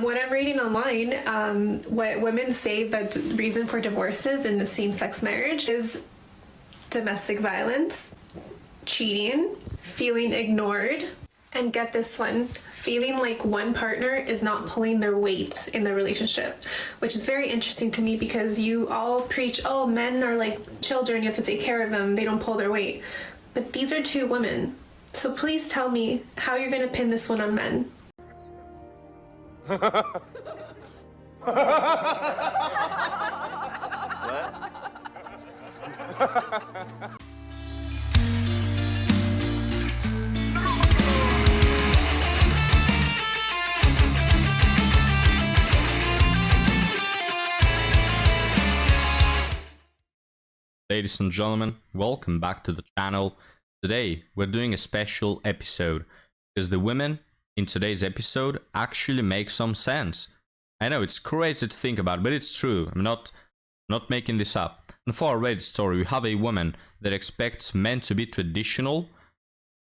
What I'm reading online, what women say that the reason for divorces in the same-sex marriage is domestic violence, cheating, feeling ignored, and get this one, feeling like one partner is not pulling their weight in the relationship, which is very interesting to me because you all preach, oh, men are like children, you have to take care of them, they don't pull their weight. But these are two women. So please tell me how you're going to pin this one on men. Ladies and gentlemen, welcome back to the channel. Today we're doing a special episode because the women in today's episode actually make some sense. I know it's crazy to think about, but it's true. I'm not making this up. And for our Reddit story, we have a woman that expects men to be traditional,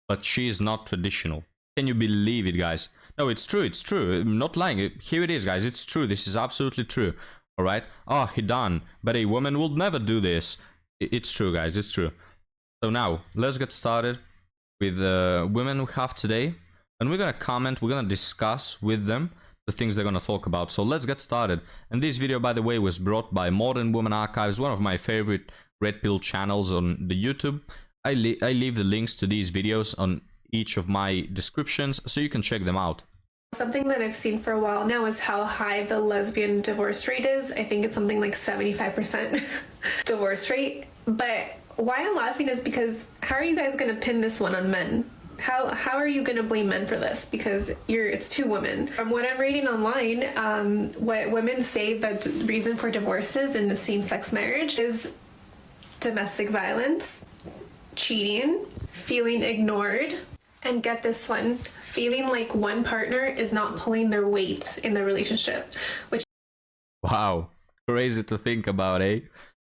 but she is not traditional. Can you believe it, guys? No, it's true, it's true. I'm not lying. Here it is, guys. It's true. This is absolutely true. All right? Oh, he done. But a woman will never do this. It's true, guys. It's true. So now, let's get started with the women we have today. And we're going to comment, we're going to discuss with them the things they're going to talk about. So let's get started. And this video, by the way, was brought by Modern Woman Archives, one of my favorite Red Pill channels on the YouTube. I leave the links to these videos on each of my descriptions, so you can check them out. Something that I've seen for a while now is how high the lesbian divorce rate is. I think it's something like 75% divorce rate. But why I'm laughing is because how are you guys going to pin this one on men? How are you going to blame men for this? Because it's two women. From what I'm reading online, what women say that the reason for divorces in the same-sex marriage is domestic violence, cheating, feeling ignored, and get this one, feeling like one partner is not pulling their weight in the relationship, which... Wow, crazy to think about, eh?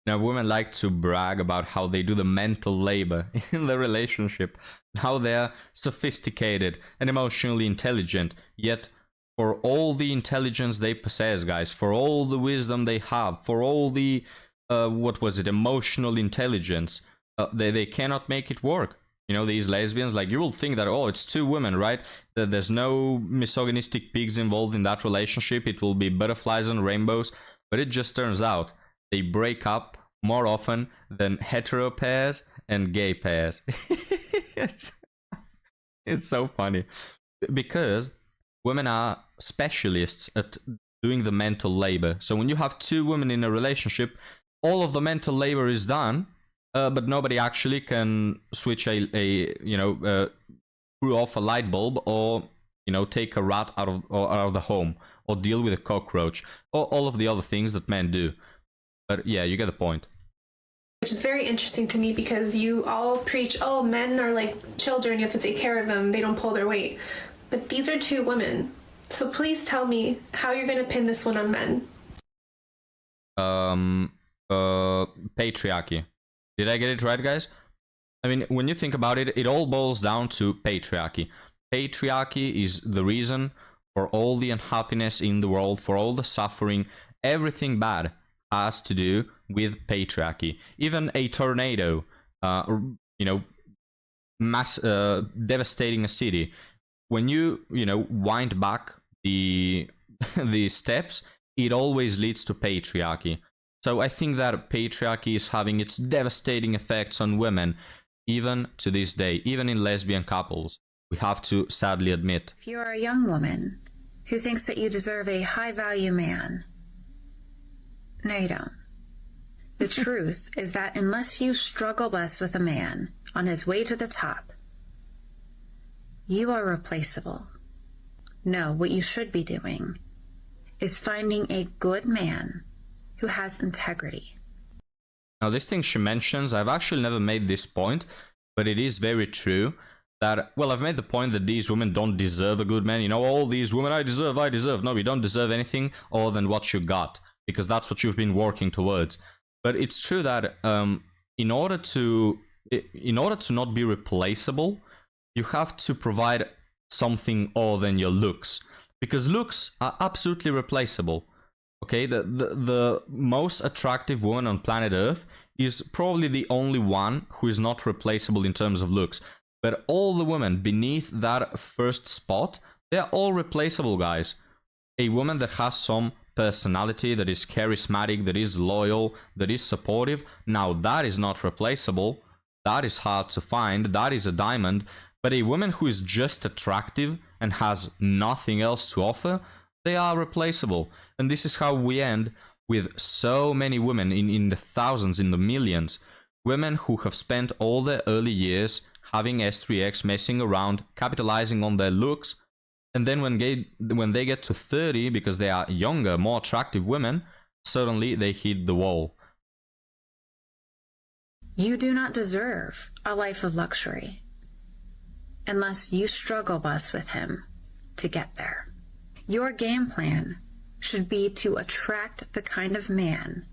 Now, women like to brag about how they do the mental labor in the relationship, how they're sophisticated and emotionally intelligent, yet for all the intelligence they possess, guys, for all the wisdom they have, for all the, emotional intelligence, they cannot make it work. You know, these lesbians, like, you will think that, oh, it's two women, right? That there's no misogynistic pigs involved in that relationship. It will be butterflies and rainbows. But it just turns out they break up more often than hetero pairs and gay pairs. it's so funny. Because women are specialists at doing the mental labor. So when you have two women in a relationship, all of the mental labor is done. But nobody actually can switch screw off a light bulb, or take a rat out of the home, or deal with a cockroach, or all of the other things that men do. But yeah, you get the point. Which is very interesting to me because you all preach, oh, men are like children, you have to take care of them, they don't pull their weight. But these are two women. So please tell me how you're going to pin this one on men. Patriarchy. Did I get it right, guys? I mean, when you think about it, it all boils down to patriarchy. Patriarchy is the reason for all the unhappiness in the world, for all the suffering. Everything bad has to do with patriarchy. Even a tornado, devastating a city. When you wind back the the steps, it always leads to patriarchy. So I think that patriarchy is having its devastating effects on women, even to this day, even in lesbian couples. We have to sadly admit. If you are a young woman who thinks that you deserve a high-value man, no, you don't. The truth is that unless you struggle less with a man on his way to the top, you are replaceable. No, what you should be doing is finding a good man who has integrity. Now, this thing she mentions, I've actually never made this point, but it is very true that, well, I've made the point that these women don't deserve a good man. All these women, I deserve. No, you don't deserve anything other than what you got, because that's what you've been working towards. But it's true that in order to not be replaceable, you have to provide something other than your looks. because looks are absolutely replaceable. Okay, the most attractive woman on planet Earth is probably the only one who is not replaceable in terms of looks. But all the women beneath that first spot, they're all replaceable, guys. A woman that has some personality, that is charismatic, that is loyal, that is supportive, now that is not replaceable. That is hard to find. That is a diamond. But a woman who is just attractive and has nothing else to offer, they are replaceable. And this is how we end with so many women in the thousands, in the millions. Women who have spent all their early years having S3X, messing around, capitalizing on their looks. And then when they get to 30, because they are younger, more attractive women, suddenly they hit the wall. You do not deserve a life of luxury unless you struggle bus with him to get there. Your game plan should be to attract the kind of man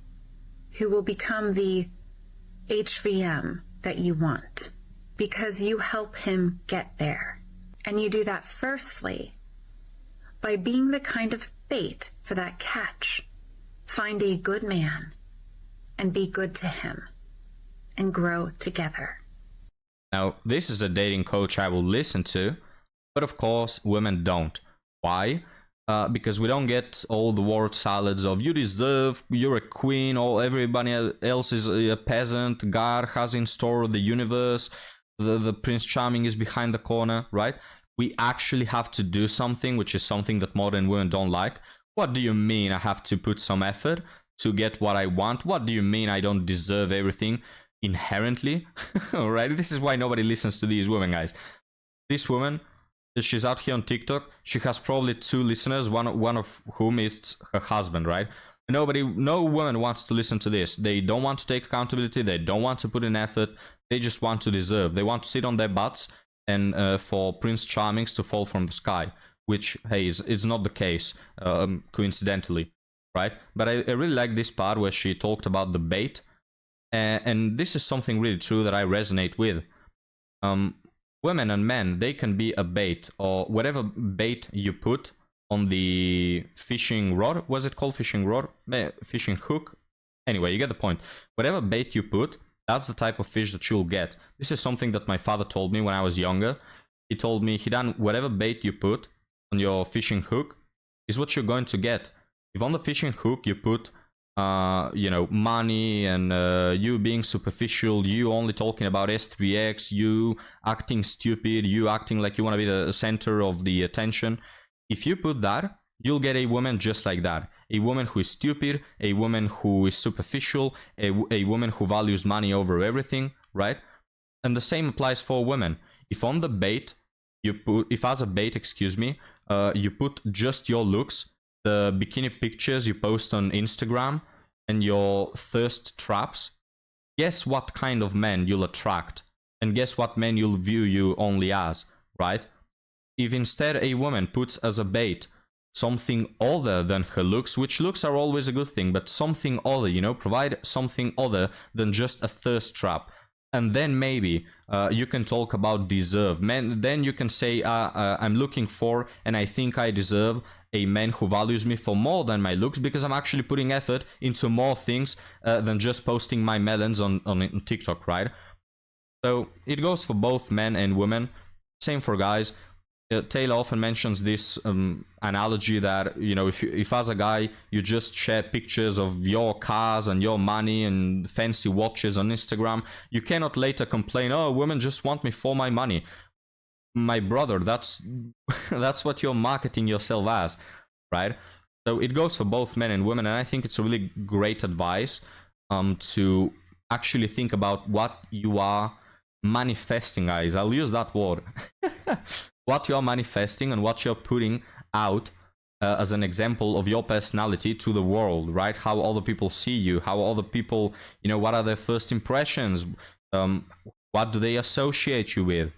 who will become the HVM that you want, because you help him get there. And you do that firstly by being the kind of bait for that catch. Find a good man and be good to him and grow together. Now, this is a dating coach I will listen to, but of course, women don't. Why? Because we don't get all the word salads of you deserve, you're a queen, or everybody else is a peasant, God has in store the universe, the Prince Charming is behind the corner, right? We actually have to do something, which is something that modern women don't like. What do you mean I have to put some effort to get what I want? What do you mean I don't deserve everything inherently? Right? This is why nobody listens to these women, guys. This woman, she's out here on TikTok. She has probably 2 listeners, one of whom is her husband, right? No woman wants to listen to this. They don't want to take accountability. They don't want to put in effort. They just want to deserve. They want to sit on their butts and for Prince Charmings to fall from the sky, which, hey, is not the case, coincidentally, right? But I really like this part where she talked about the bait. And this is something really true that I resonate with. Women and men, they can be a bait, or whatever bait you put on the fishing rod. Was it called fishing rod? Fishing hook? Anyway, you get the point. Whatever bait you put, that's the type of fish that you'll get. This is something that my father told me when I was younger. He told me, Hidan, whatever bait you put on your fishing hook is what you're going to get. If on the fishing hook you put money and you being superficial, you only talking about S3X, you acting stupid, you acting like you want to be the center of the attention. If you put that, you'll get a woman just like that. A woman who is stupid, a woman who is superficial, a woman who values money over everything, right? And the same applies for women. If on the bait, if as a bait, you put just your looks, the bikini pictures you post on Instagram, and your thirst traps, guess what kind of men you'll attract, and guess what men you'll view you only as, right? If instead a woman puts as a bait something other than her looks, which looks are always a good thing, but something other, provide something other than just a thirst trap. And then maybe you can talk about deserve. Then you can say, I'm looking for, and I think I deserve a man who values me for more than my looks, because I'm actually putting effort into more things than just posting my melons on TikTok, right? So it goes for both men and women. Same for guys. Taylor often mentions this analogy that, if as a guy you just share pictures of your cars and your money and fancy watches on Instagram, you cannot later complain, oh, women just want me for my money. My brother, that's what you're marketing yourself as, right? So it goes for both men and women, and I think it's a really great advice to actually think about what you are manifesting, guys. I'll use that word. What you're manifesting and what you're putting out as an example of your personality to the world, right? How other people see you, how other people, what are their first impressions? What do they associate you with?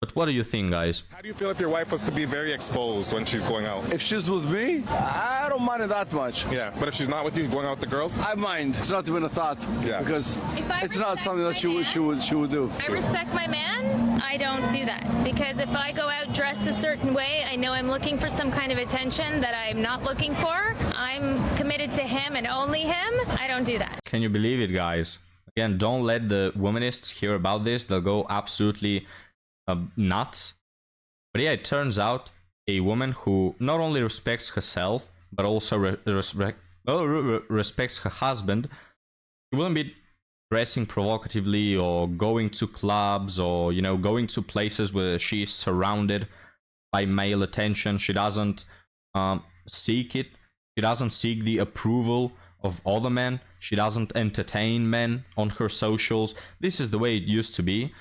But what do you think, guys? How do you feel if your wife was to be very exposed when she's going out? If she's with me, I don't mind it that much. Yeah, but if she's not with you, going out with the girls? I mind. It's not even a thought. Yeah. Because If I it's not respect something that my she would do. I respect my man. I don't do that because if I go out dressed a certain way, I know I'm looking for some kind of attention that I'm not looking for. I'm committed to him and only him. I don't do that. Can you believe it, guys? Again, don't let the womanists hear about this. They'll go absolutely nuts. But yeah, it turns out a woman who not only respects herself, but also respects her husband, she wouldn't be dressing provocatively or going to clubs or, you know, going to places where she is surrounded by male attention. She doesn't seek it. She doesn't seek the approval of other men. She doesn't entertain men on her socials. This is the way it used to be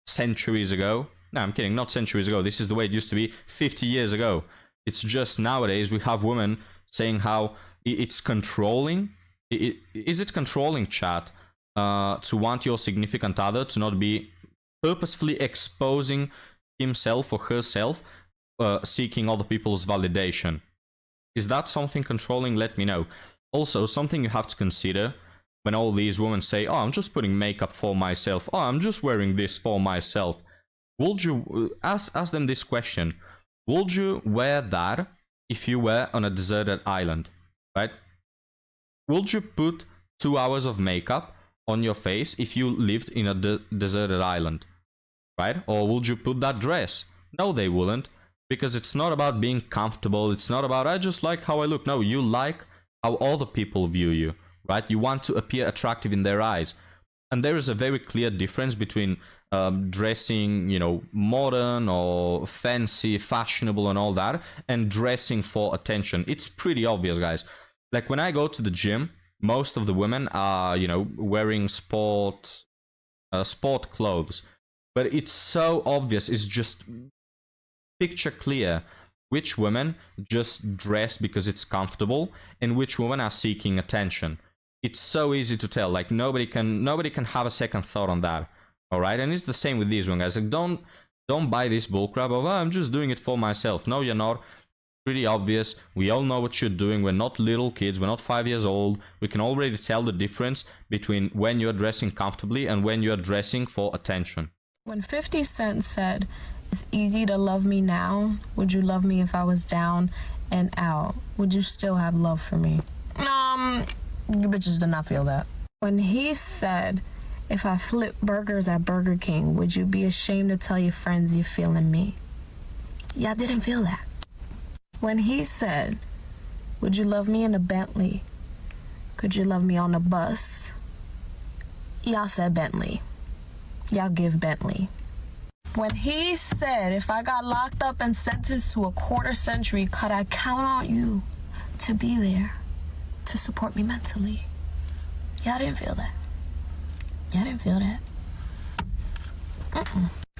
centuries ago. No, I'm kidding, not centuries ago. This is the way it used to be 50 years ago. It's just nowadays we have women saying how it's controlling. Is it controlling, chat, to want your significant other to not be purposefully exposing himself or herself, seeking other people's validation? Is that something controlling? Let me know. Also, something you have to consider when all these women say, oh, I'm just putting makeup for myself. Oh, I'm just wearing this for myself. Would you ask them this question? Would you wear that if you were on a deserted island, right? Would you put 2 hours of makeup on your face if you lived in a deserted island, right? Or would you put that dress? No, they wouldn't, because it's not about being comfortable. It's not about, I just like how I look. No, you like how other people view you, right? You want to appear attractive in their eyes. And there is a very clear difference between dressing, you know, modern or fancy, fashionable and all that, and dressing for attention. It's pretty obvious, guys. Like when I go to the gym, most of the women are, you know, wearing sport clothes. But it's so obvious. It's just picture clear which women just dress because it's comfortable and which women are seeking attention. It's so easy to tell. Like nobody can have a second thought on that. All right, and it's the same with these one, guys. Like don't buy this bullcrap of, oh, I'm just doing it for myself. No, you're not. Pretty obvious. We all know what you're doing. We're not little kids. We're not 5 years old. We can already tell the difference between when you're dressing comfortably and when you're dressing for attention. When 50 Cent said, it's easy to love me now, would you love me if I was down and out? Would you still have love for me? You bitches did not feel that. When he said, if I flip burgers at Burger King, would you be ashamed to tell your friends you're feeling me? Y'all didn't feel that. When he said, would you love me in a Bentley? Could you love me on a bus? Y'all said Bentley. Y'all give Bentley. When he said, if I got locked up and sentenced to a quarter century, could I count on you to be there to support me mentally? Y'all didn't feel that. Y'all didn't feel that.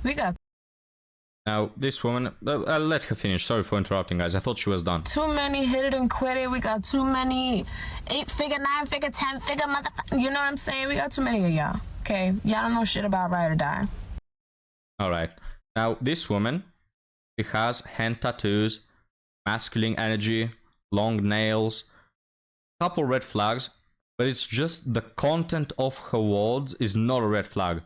We got Now, this woman, I'll let her finish. Sorry for interrupting, guys. I thought she was done. too many hit it and quit it. We got too many 8-figure, 9-figure, 10-figure motherfucker. You know what I'm saying? We got too many of y'all. Okay? Y'all don't know shit about ride or die. All right. Now, this woman, she has hand tattoos, masculine energy, long nails, couple red flags, but it's just the content of her words is not a red flag,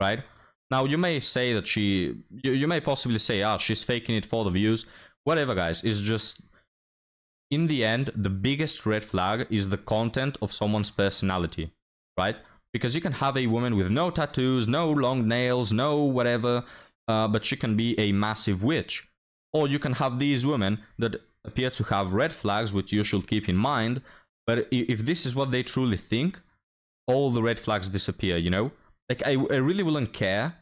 right? Now, you may say that you may possibly say, she's faking it for the views. Whatever, guys. It's just, in the end, the biggest red flag is the content of someone's personality, right? Because you can have a woman with no tattoos, no long nails, no whatever, but she can be a massive witch. Or you can have these women that appear to have red flags, which you should keep in mind. But if this is what they truly think, all the red flags disappear, you know? Like, I really wouldn't care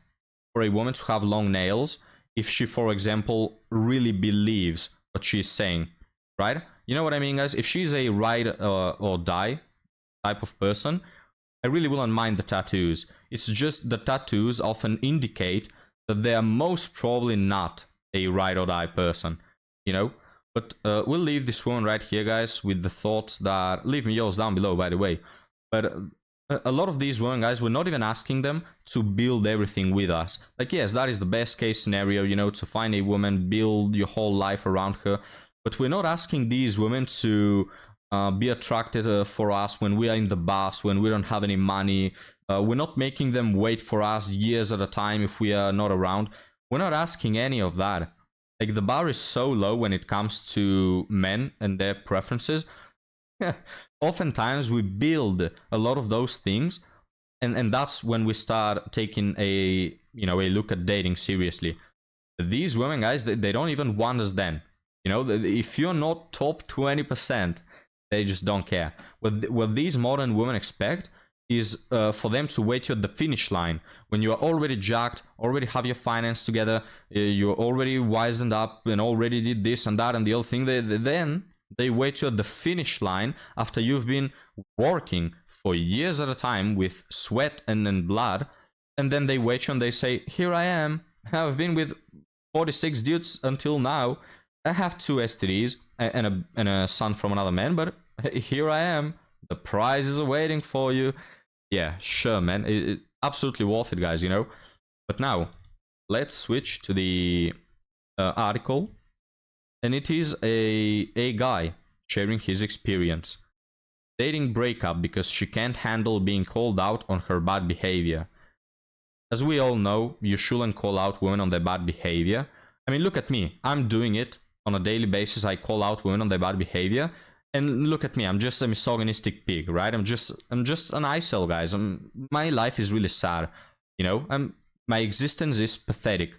for a woman to have long nails if she, for example, really believes what she's saying, right? You know what I mean, guys? If she's a ride or die type of person, I really wouldn't mind the tattoos. It's just the tattoos often indicate that they are most probably not a ride or die person, you know? But we'll leave this woman right here, guys, with the thoughts that... Leave me yours down below, by the way. But a lot of these women, guys, we're not even asking them to build everything with us. Like, yes, that is the best case scenario, you know, to find a woman, build your whole life around her. But we're not asking these women to be attracted for us when we are in the bus, when we don't have any money. We're not making them wait for us years at a time if we are not around. We're not asking any of that. Like, the bar is so low when it comes to men and their preferences. Oftentimes we build a lot of those things, and that's when we start taking a look at dating seriously. These women, guys, they don't even want us then. If you're not top 20%, they just don't care. What these modern women expect is for them to wait you at the finish line when you are already jacked, already have your finance together, you're already wizened up and already did this and that and the other thing. Then they wait you at the finish line after you've been working for years at a time with sweat and blood, and then they wait you and they say, here I am, I've been with 46 dudes until now, I have 2 STDs and a son from another man, but here I am, the prize is awaiting for you. Yeah, sure, man. It absolutely worth it, guys, But now, let's switch to the article. And it is a guy sharing his experience. Dating breakup because she can't handle being called out on her bad behavior. As we all know, you shouldn't call out women on their bad behavior. I mean, look at me. I'm doing it on a daily basis. I call out women on their bad behavior. And look at me, I'm just a misogynistic pig, right? I'm just an incel, guys. My life is really sad, my existence is pathetic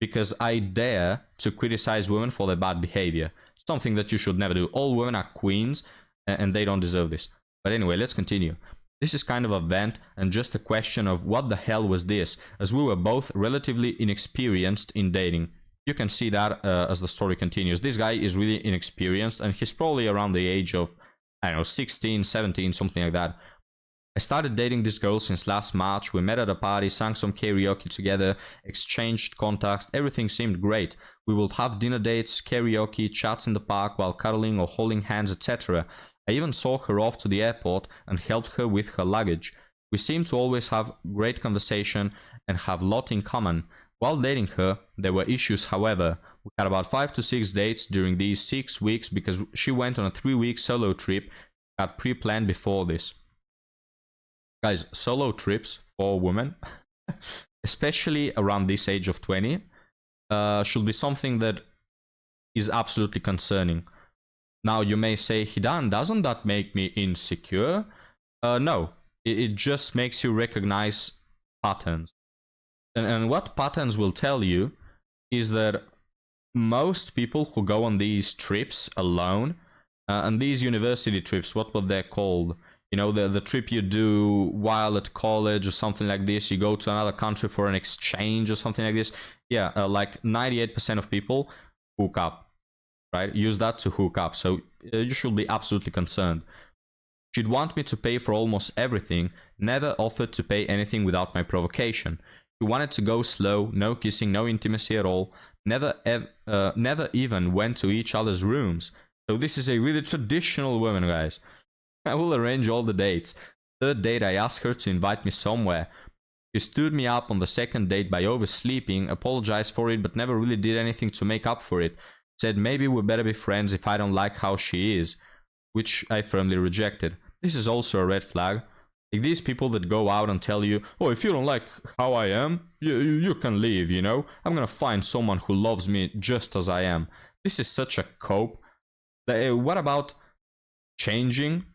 because I dare to criticize women for their bad behavior. Something that you should never do. All women are queens, and they don't deserve this. But anyway, let's continue. This is kind of a vent and just a question of what the hell was this, as we were both relatively inexperienced in dating. You can see that as the story continues. This guy is really inexperienced, and he's probably around the age of, 16, 17, something like that. I started dating this girl since last March. We met at a party, sang some karaoke together, exchanged contacts. Everything seemed great. We would have dinner dates, karaoke, chats in the park while cuddling or holding hands, etc. I even saw her off to the airport and helped her with her luggage. We seemed to always have great conversation and have a lot in common. While dating her, there were issues, however. We had about 5 to 6 dates during these 6 weeks because she went on a 3-week solo trip had pre-planned before this. Guys, solo trips for women, especially around this age of 20, should be something that is absolutely concerning. Now, you may say, Hidan, doesn't that make me insecure? No, it just makes you recognize patterns. And what patterns will tell you is that most people who go on these trips alone, and these university trips, what were they called? The trip you do while at college or something like this, you go to another country for an exchange or something like this. Yeah, like 98% of people hook up, right? Use that to hook up. So you should be absolutely concerned. She'd want me to pay for almost everything, never offered to pay anything without my provocation. She wanted to go slow, no kissing, no intimacy at all, never even went to each other's rooms. So this is a really traditional woman, guys. I will arrange all the dates. Third date, I asked her to invite me somewhere. She stood me up on the second date by oversleeping, apologized for it, but never really did anything to make up for it. Said maybe we better be friends if I don't like how she is, which I firmly rejected. This is also a red flag. Like these people that go out and tell you, oh, if you don't like how I am, you can leave, I'm gonna find someone who loves me just as I am. This is such a cope. What about changing?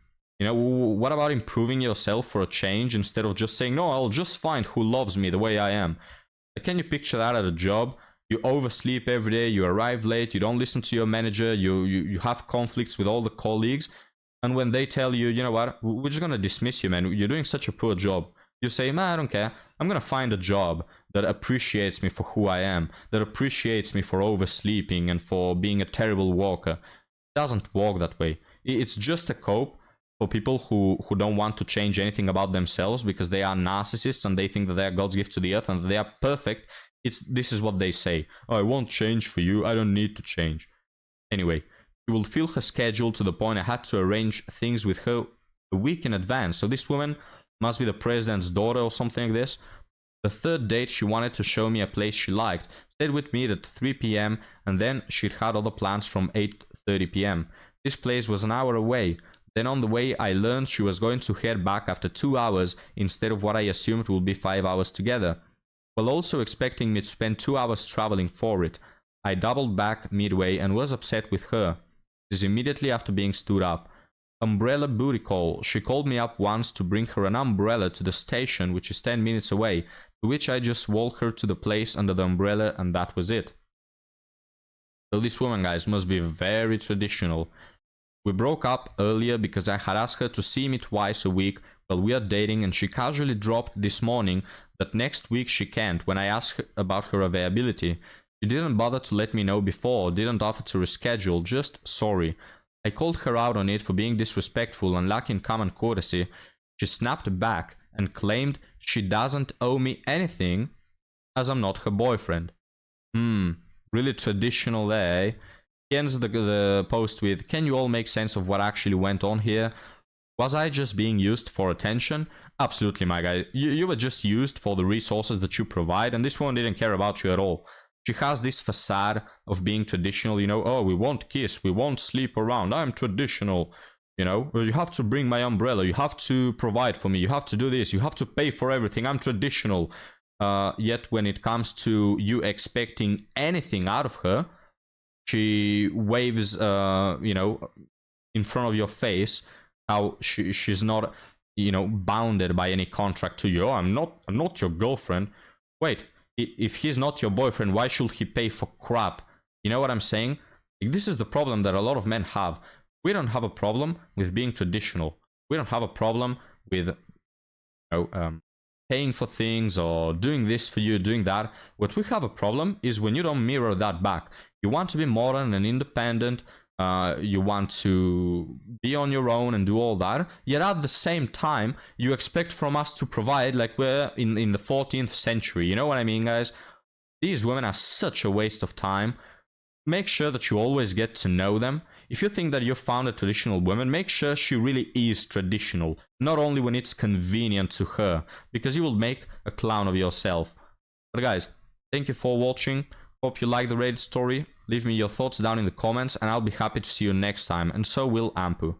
What about improving yourself for a change instead of just saying, no, I'll just find who loves me the way I am? Can you picture that at a job? You oversleep every day, you arrive late, you don't listen to your manager, you have conflicts with all the colleagues. And when they tell you, you know what, we're just going to dismiss you, man. You're doing such a poor job. You say, man, I don't care. I'm going to find a job that appreciates me for who I am, that appreciates me for oversleeping and for being a terrible worker. It doesn't work that way. It's just a cope for people who don't want to change anything about themselves because they are narcissists and they think that they are God's gift to the earth and that they are perfect. This is what they say. Oh, I won't change for you. I don't need to change. Anyway. You will fill her schedule to the point I had to arrange things with her a week in advance. So this woman must be the president's daughter or something like this. The third date, she wanted to show me a place she liked, stayed with me at 3 p.m, and then she'd had other plans from 8:30 p.m. This place was an hour away. Then on the way, I learned she was going to head back after 2 hours instead of what I assumed would be 5 hours together, while also expecting me to spend 2 hours traveling for it. I doubled back midway and was upset with her. This is immediately after being stood up. Umbrella booty call. She called me up once to bring her an umbrella to the station, which is 10 minutes away, to which I just walked her to the place under the umbrella, and that was it. So this woman, guys, must be very traditional. We broke up earlier because I had asked her to see me twice a week while we are dating, and she casually dropped this morning that next week she can't when I asked her about her availability. She didn't bother to let me know before, didn't offer to reschedule, just sorry. I called her out on it for being disrespectful and lacking common courtesy. She snapped back and claimed she doesn't owe me anything as I'm not her boyfriend. Really traditional there, eh? He ends the post with, "Can you all make sense of what actually went on here? Was I just being used for attention? Absolutely, my guy. You were just used for the resources that you provide, and this one didn't care about you at all." She has this facade of being traditional, you know, "Oh, we won't kiss, we won't sleep around, I'm traditional, you know, you have to bring my umbrella, you have to provide for me, you have to do this, you have to pay for everything, I'm traditional." Yet when it comes to you expecting anything out of her, she waves, you know, in front of your face how she's not, you know, bounded by any contract to you. "Oh, I'm not your girlfriend." Wait. If he's not your boyfriend, why should he pay for crap? You know what I'm saying? Like, this is the problem that a lot of men have. We don't have a problem with being traditional. We don't have a problem with, you know, paying for things or doing this for you, doing that. What we have a problem is when you don't mirror that back. You want to be modern and independent. You want to be on your own and do all that, yet at the same time you expect from us to provide like we're in the 14th century. You know what I mean, guys? These women are such a waste of time. Make sure that you always get to know them. If you think that you found a traditional woman, make sure she really is traditional, not only when it's convenient to her, because you will make a clown of yourself. But guys, thank you for watching. Hope you like the Reddit story. Leave me your thoughts down in the comments, and I'll be happy to see you next time, and so will Ampu.